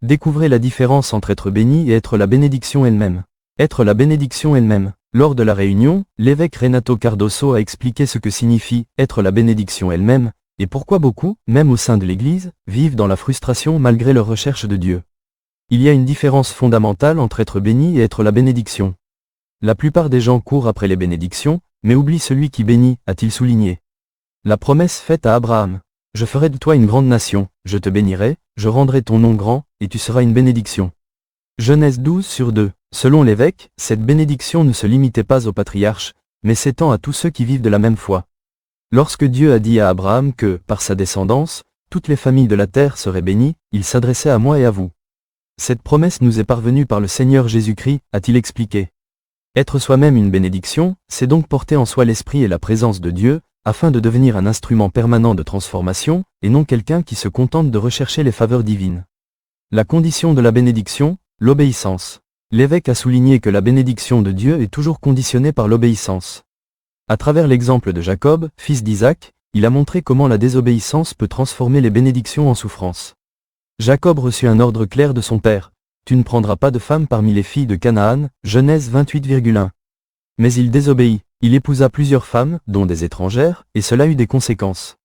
Découvrez la différence entre être béni et être la bénédiction elle-même. Être la bénédiction elle-même. Lors de la réunion, l'évêque Renato Cardoso a expliqué ce que signifie être la bénédiction elle-même, et pourquoi beaucoup, même au sein de l'Église, vivent dans la frustration malgré leur recherche de Dieu. Il y a une différence fondamentale entre être béni et être la bénédiction. La plupart des gens courent après les bénédictions, mais oublient celui qui bénit, a-t-il souligné. La promesse faite à Abraham. Je ferai de toi une grande nation, je te bénirai, je rendrai ton nom grand, et tu seras une bénédiction. Genèse 12/2. Selon l'évêque, cette bénédiction ne se limitait pas aux patriarches, mais s'étend à tous ceux qui vivent de la même foi. Lorsque Dieu a dit à Abraham que, par sa descendance, toutes les familles de la terre seraient bénies, il s'adressait à moi et à vous. Cette promesse nous est parvenue par le Seigneur Jésus-Christ, a-t-il expliqué. Être soi-même une bénédiction, c'est donc porter en soi l'esprit et la présence de Dieu, afin de devenir un instrument permanent de transformation, et non quelqu'un qui se contente de rechercher les faveurs divines. La condition de la bénédiction, l'obéissance. L'évêque a souligné que la bénédiction de Dieu est toujours conditionnée par l'obéissance. À travers l'exemple de Jacob, fils d'Isaac, il a montré comment la désobéissance peut transformer les bénédictions en souffrance. Jacob reçut un ordre clair de son père. Tu ne prendras pas de femme parmi les filles de Canaan, Genèse 28,1. Mais il désobéit, il épousa plusieurs femmes, dont des étrangères, et cela eut des conséquences.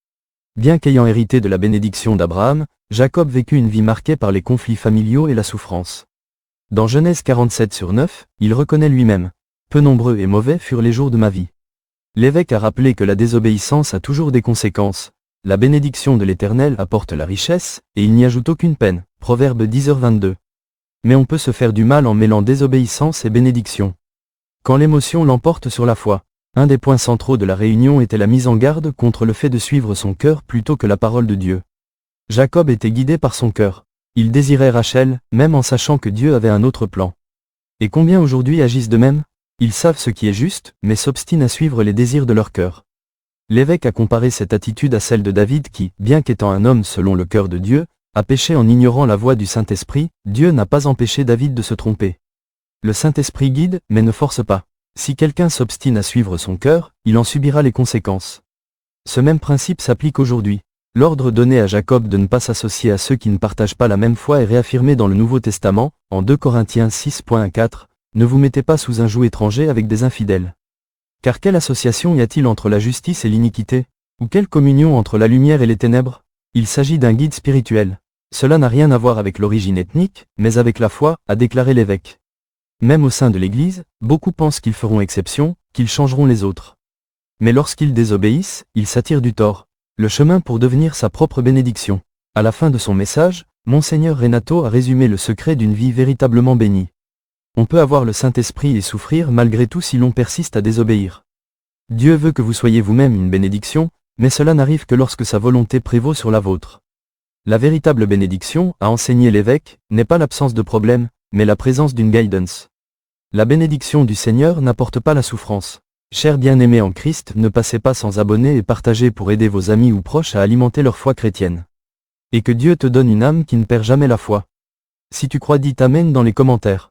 Bien qu'ayant hérité de la bénédiction d'Abraham, Jacob vécut une vie marquée par les conflits familiaux et la souffrance. Dans Genèse 47/9, il reconnaît lui-même. Peu nombreux et mauvais furent les jours de ma vie. L'évêque a rappelé que la désobéissance a toujours des conséquences. La bénédiction de l'Éternel apporte la richesse, et il n'y ajoute aucune peine. Proverbe 10h22. Mais on peut se faire du mal en mêlant désobéissance et bénédiction. Quand l'émotion l'emporte sur la foi. Un des points centraux de la réunion était la mise en garde contre le fait de suivre son cœur plutôt que la parole de Dieu. Jacob était guidé par son cœur. Il désirait Rachel, même en sachant que Dieu avait un autre plan. Et combien aujourd'hui agissent de même? Ils savent ce qui est juste, mais s'obstinent à suivre les désirs de leur cœur. L'évêque a comparé cette attitude à celle de David qui, bien qu'étant un homme selon le cœur de Dieu, a péché en ignorant la voix du Saint-Esprit. Dieu n'a pas empêché David de se tromper. Le Saint-Esprit guide, mais ne force pas. Si quelqu'un s'obstine à suivre son cœur, il en subira les conséquences. Ce même principe s'applique aujourd'hui. L'ordre donné à Jacob de ne pas s'associer à ceux qui ne partagent pas la même foi est réaffirmé dans le Nouveau Testament, en 2 Corinthiens 6.4, ne vous mettez pas sous un joug étranger avec des infidèles. Car quelle association y a-t-il entre la justice et l'iniquité? Ou quelle communion entre la lumière et les ténèbres? Il s'agit d'un guide spirituel. Cela n'a rien à voir avec l'origine ethnique, mais avec la foi, a déclaré l'évêque. Même au sein de l'Église, beaucoup pensent qu'ils feront exception, qu'ils changeront les autres. Mais lorsqu'ils désobéissent, ils s'attirent du tort. Le chemin pour devenir sa propre bénédiction. À la fin de son message, Monseigneur Renato a résumé le secret d'une vie véritablement bénie. On peut avoir le Saint-Esprit et souffrir malgré tout si l'on persiste à désobéir. Dieu veut que vous soyez vous-même une bénédiction, mais cela n'arrive que lorsque sa volonté prévaut sur la vôtre. La véritable bénédiction, a enseigné l'évêque, n'est pas l'absence de problème, mais la présence d'une guidance. La bénédiction du Seigneur n'apporte pas la souffrance. Chers bien-aimés en Christ, ne passez pas sans abonner et partager pour aider vos amis ou proches à alimenter leur foi chrétienne. Et que Dieu te donne une âme qui ne perd jamais la foi. Si tu crois, dis Amen dans les commentaires.